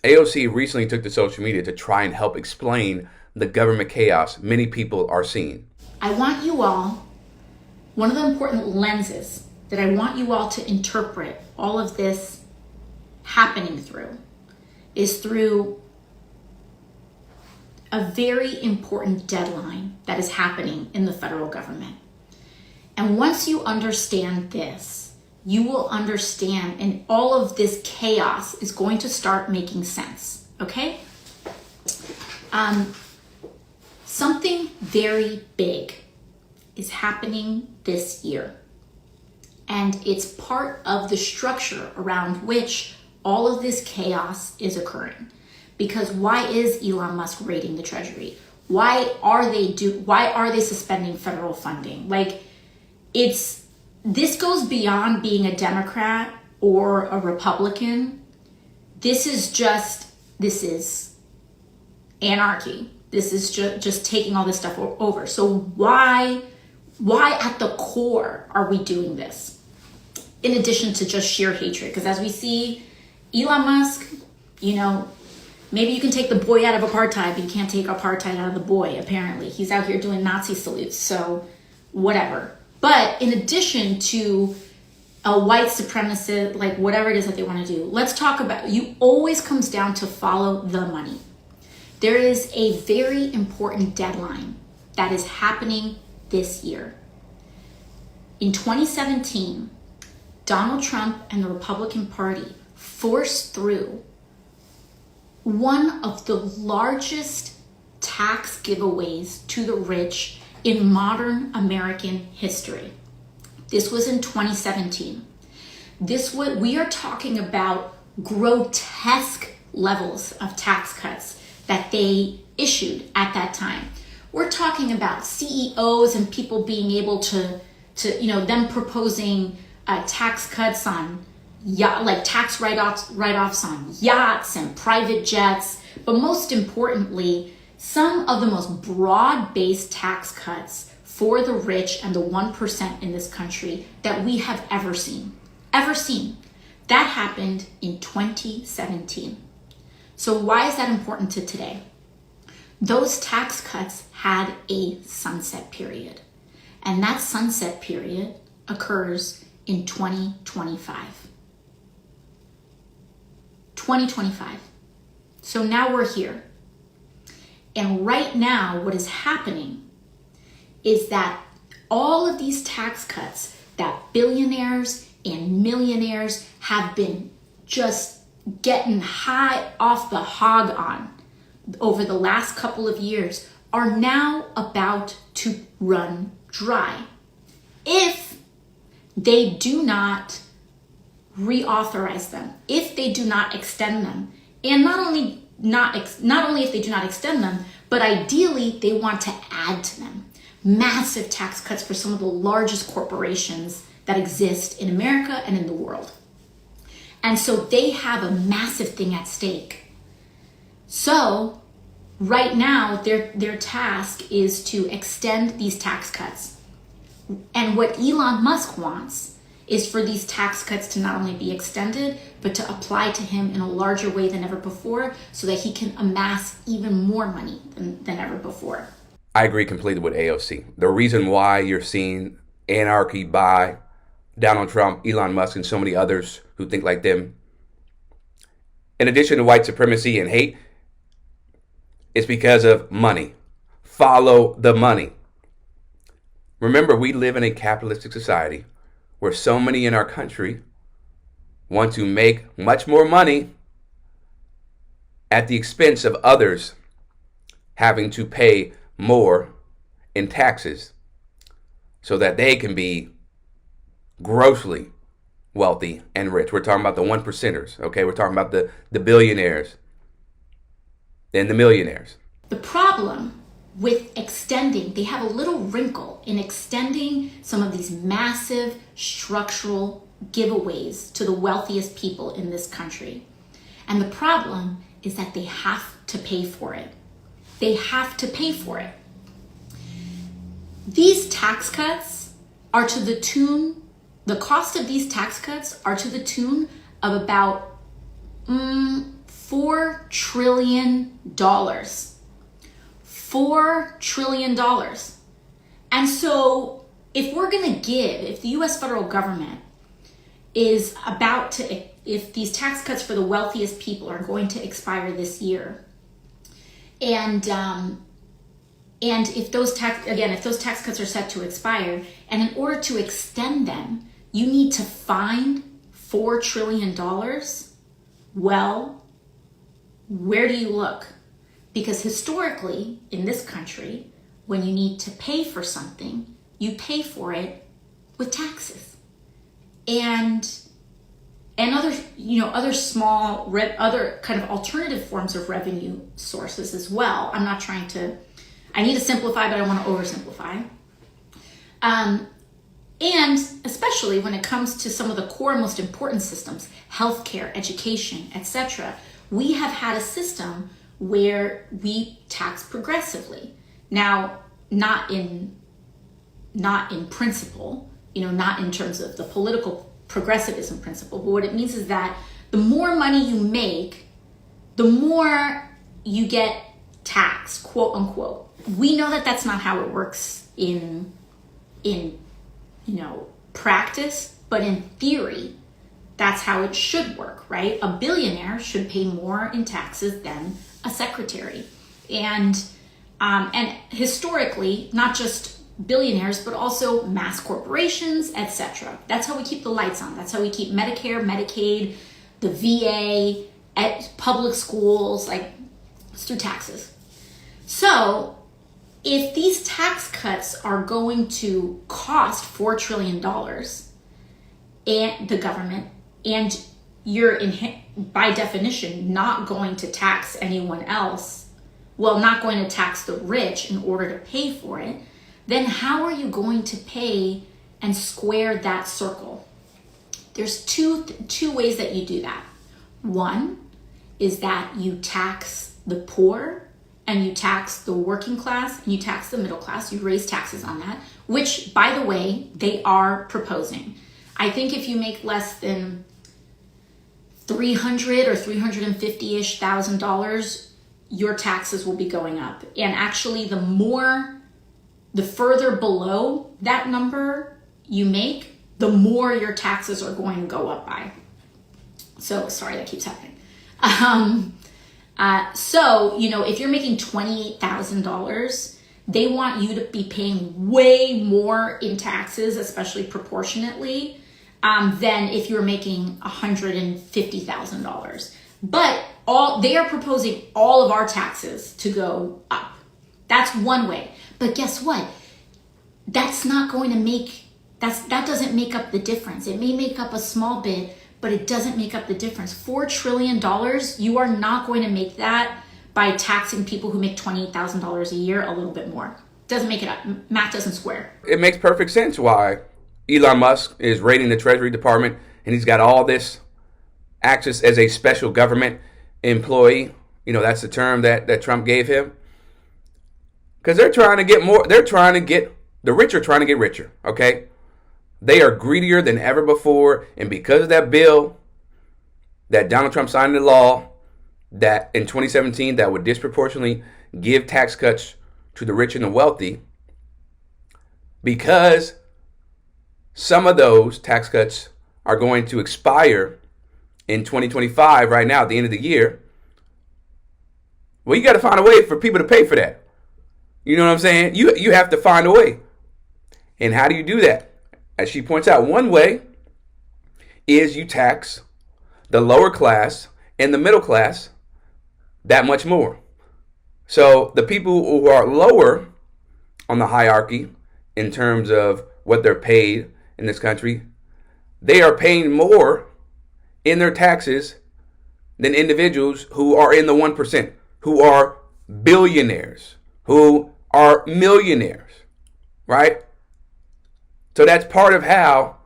AOC recently took to social media to try and help explain the government chaos many people are seeing. I want you all, one of the important lenses that I want you all to interpret all of this happening through is through a very important deadline that is happening in the federal government. And once you understand this, you will understand, and all of this chaos is going to start making sense, okay? Something very big is happening this year. And it's part of the structure around which all of this chaos is occurring. Because why is Elon Musk raiding the Treasury? Why are they suspending federal funding? Like, this goes beyond being a Democrat or a Republican. This is anarchy. This is just taking all this stuff over. So why at the core are we doing this? In addition to just sheer hatred, because as we see, Elon Musk, maybe you can take the boy out of apartheid, but you can't take apartheid out of the boy, apparently. He's out here doing Nazi salutes, so whatever. But in addition to a white supremacist, like whatever it is that they want to do, let's talk about, you always comes down to follow the money. There is a very important deadline that is happening this year. In 2017, Donald Trump and the Republican Party forced through one of the largest tax giveaways to the rich in modern American history. This was in 2017. We are talking about grotesque levels of tax cuts that they issued at that time. We're talking about CEOs and people being able to them proposing tax cuts on tax write-offs on yachts and private jets, but most importantly, some of the most broad-based tax cuts for the rich and the 1% in this country that we have ever seen. That happened in 2017. So why is that important to today? Those tax cuts had a sunset period, and that sunset period occurs in 2025. 2025. So now we're here. And right now, what is happening is that all of these tax cuts that billionaires and millionaires have been just getting high off the hog on over the last couple of years are now about to run dry if they do not reauthorize them, if they do not extend them, and not only if they do not extend them, but ideally they want to add to them. Massive tax cuts for some of the largest corporations that exist in America and in the world. And so they have a massive thing at stake. So right now their task is to extend these tax cuts. And what Elon Musk wants is for these tax cuts to not only be extended, but to apply to him in a larger way than ever before so that he can amass even more money than ever before. I agree completely with AOC. The reason why you're seeing anarchy by Donald Trump, Elon Musk, and so many others who think like them, in addition to white supremacy and hate, it's because of money. Follow the money. Remember, we live in a capitalistic society where so many in our country want to make much more money at the expense of others having to pay more in taxes so that they can be grossly wealthy and rich. We're talking about the 1%ers, okay? We're talking about the billionaires and the millionaires. The problem with extending, they have a little wrinkle in extending some of these massive structural giveaways to the wealthiest people in this country. And the problem is that they have to pay for it. They have to pay for it. These tax cuts are to the tune, the cost of these tax cuts are to the tune of about $4 trillion. $4 trillion. And so if the US federal government is about to, if these tax cuts for the wealthiest people are going to expire this year, and if those tax cuts are set to expire, and in order to extend them, you need to find $4 trillion, well, where do you look? Because historically, in this country, when you need to pay for something, you pay for it with taxes. And other kind of alternative forms of revenue sources as well. I need to simplify, but I want to oversimplify. And especially when it comes to some of the core most important systems, healthcare, education, etc., we have had a system where we tax progressively. Now, not in principle, not in terms of the political progressivism principle, but what it means is that the more money you make, the more you get taxed, quote unquote. We know that that's not how it works in practice, but in theory, that's how it should work, right? A billionaire should pay more in taxes than a secretary. And historically, not just billionaires, but also mass corporations, etc. That's how we keep the lights on. That's how we keep Medicare, Medicaid, the VA, public schools, it's through taxes. So if these tax cuts are going to cost $4 trillion and the government, and you're by definition not going to tax anyone else, not going to tax the rich in order to pay for it, then how are you going to pay and square that circle? There's two ways that you do that. One is that you tax the poor and you tax the working class and you tax the middle class. You raise taxes on that, which, by the way, they are proposing. I think if you make less than $300,000 or $350,000-ish, your taxes will be going up. And actually, the further below that number you make, the more your taxes are going to go up by. So, sorry, that keeps happening. If you're making $28,000, they want you to be paying way more in taxes, especially proportionately, than if you're making $150,000. But they are proposing all of our taxes to go up. That's one way. But guess what? That doesn't make up the difference. It may make up a small bit, but it doesn't make up the difference. $4 trillion, you are not going to make that by taxing people who make $28,000 a year a little bit more. Doesn't make it up. Math doesn't square. It makes perfect sense why Elon Musk is raiding the Treasury Department and he's got all this access as a special government employee. That's the term that Trump gave him. Because they're trying to get more. The rich are trying to get richer, okay? They are greedier than ever before. And because of that bill that Donald Trump signed into law that in 2017 that would disproportionately give tax cuts to the rich and the wealthy, because some of those tax cuts are going to expire in 2025 right now at the end of the year, well, you got to find a way for people to pay for that. You know what I'm saying? You have to find a way. And how do you do that? As she points out, one way is you tax the lower class and the middle class that much more. So the people who are lower on the hierarchy in terms of what they're paid in this country, they are paying more in their taxes than individuals who are in the 1%, who are billionaires, who are millionaires, right? So that's part of how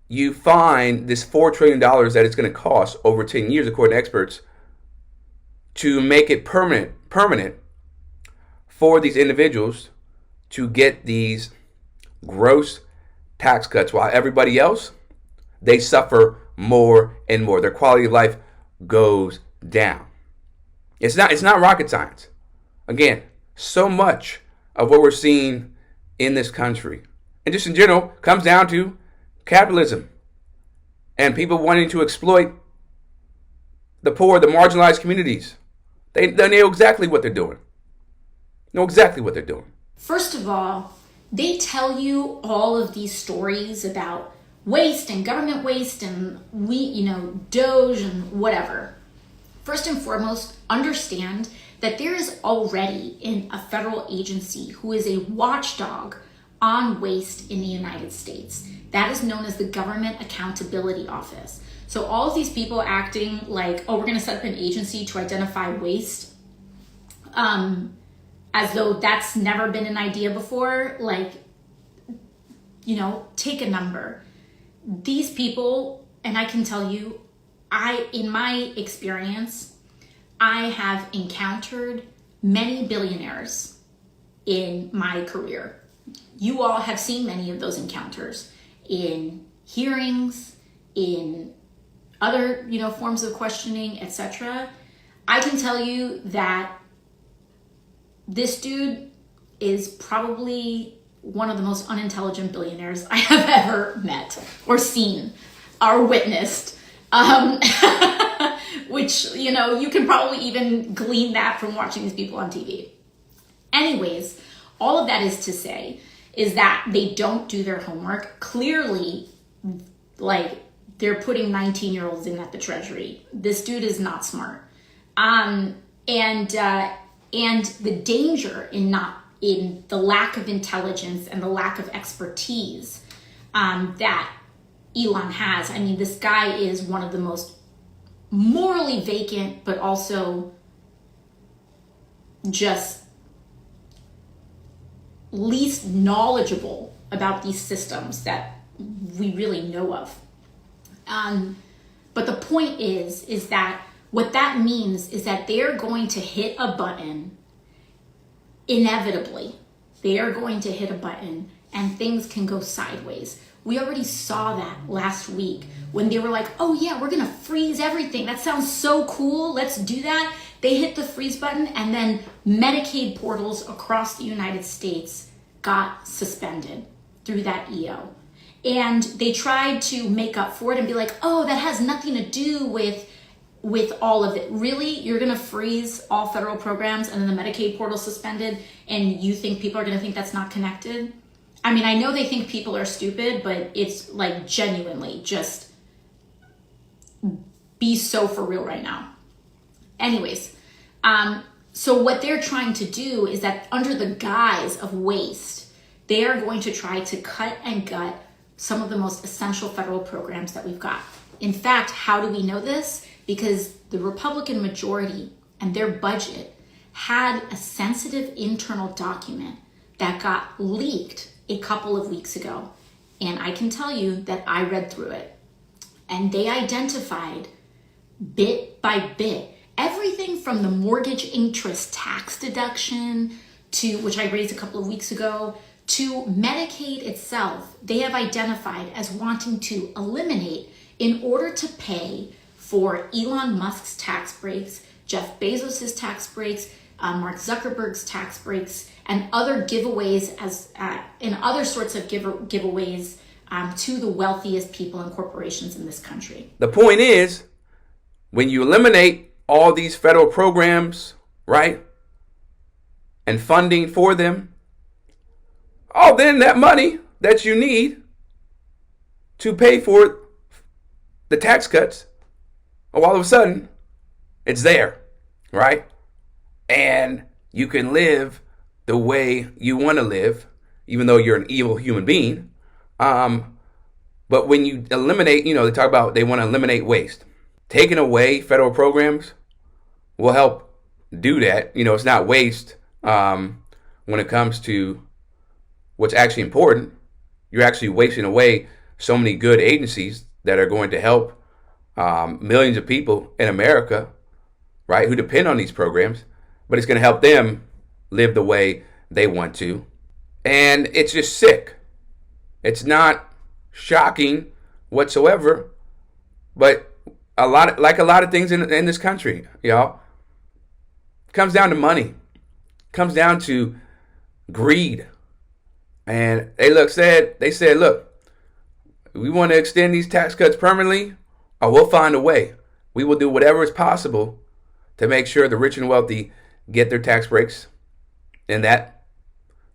you find this $4 trillion that it's going to cost over 10 years, according to experts, to make it permanent for these individuals to get these gross tax cuts, while everybody else, they suffer more and more. Their quality of life goes down. It's not rocket science. Again, so much of what we're seeing in this country, and just in general, comes down to capitalism and people wanting to exploit the poor, the marginalized communities. They know exactly what they're doing. First of all, they tell you all of these stories about waste and government waste and Doge and whatever. First and foremost, understand that there is already a federal agency who is a watchdog on waste in the United States. That is known as the Government Accountability Office. So all of these people acting like, oh, we're going to set up an agency to identify waste, as though that's never been an idea before, take a number. These people, and I can tell you, in my experience, I have encountered many billionaires in my career. You all have seen many of those encounters in hearings, in other, forms of questioning, etc. I can tell you that this dude is probably one of the most unintelligent billionaires I have ever met or seen or witnessed. Which, you can probably even glean that from watching these people on TV. Anyways, all of that is to say is that they don't do their homework. Clearly, they're putting 19-year-olds in at the Treasury. This dude is not smart. And the danger in the lack of intelligence and the lack of expertise that Elon has. I mean, this guy is one of the most morally vacant, but also just least knowledgeable about these systems that we really know of. But the point is that what that means is that they're going to hit a button inevitably. They are going to hit a button and things can go sideways. We already saw that last week when they were like, oh yeah, we're going to freeze everything. That sounds so cool. Let's do that. They hit the freeze button and then Medicaid portals across the United States got suspended through that EO. And they tried to make up for it and be like, oh, that has nothing to do with all of it. Really? You're going to freeze all federal programs and then the Medicaid portal suspended and you think people are going to think that's not connected? I mean, I know they think people are stupid, but it's genuinely just be so for real right now. Anyways, so what they're trying to do is that under the guise of waste, they are going to try to cut and gut some of the most essential federal programs that we've got. In fact, how do we know this? Because the Republican majority and their budget had a sensitive internal document that got leaked a couple of weeks ago. And I can tell you that I read through it. And they identified bit by bit everything from the mortgage interest tax deduction to, which I raised a couple of weeks ago, to Medicaid itself. They have identified as wanting to eliminate in order to pay for Elon Musk's tax breaks, Jeff Bezos' tax breaks, Mark Zuckerberg's tax breaks, and other giveaways and other sorts of giveaways to the wealthiest people and corporations in this country. The point is, when you eliminate all these federal programs, right, and funding for them, then that money that you need to pay for the tax cuts, all of a sudden, it's there, right? And you can live the way you want to live, even though you're an evil human being. But when you eliminate, they talk about they want to eliminate waste. Taking away federal programs will help do that. It's not waste when it comes to what's actually important. You're actually wasting away so many good agencies that are going to help millions of people in America, right, who depend on these programs, but it's going to help them live the way they want to. And it's just sick. It's not shocking whatsoever, but a lot of things in this country, Comes down to money. Comes down to greed. And they said, look, we want to extend these tax cuts permanently, or we'll find a way. We will do whatever is possible to make sure the rich and wealthy get their tax breaks, and that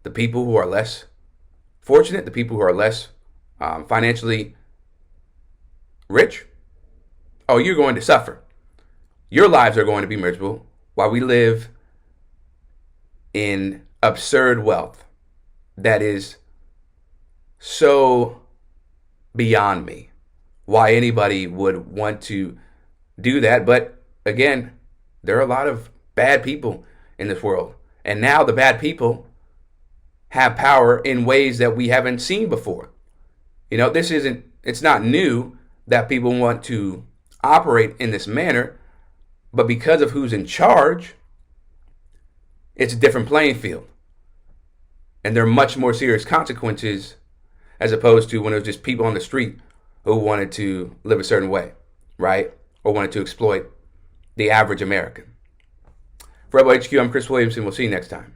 the people who are less fortunate, the people who are less financially rich, oh, you're going to suffer. Your lives are going to be miserable while we live in absurd wealth that is so beyond me. Why anybody would want to do that. But again, there are a lot of bad people in this world. And now the bad people have power in ways that we haven't seen before. You know, it's not new that people want to operate in this manner, but because of who's in charge, it's a different playing field. And there are much more serious consequences as opposed to when it was just people on the street who wanted to live a certain way, right? Or wanted to exploit the average American. For Rebel HQ, I'm Chris Williamson. We'll see you next time.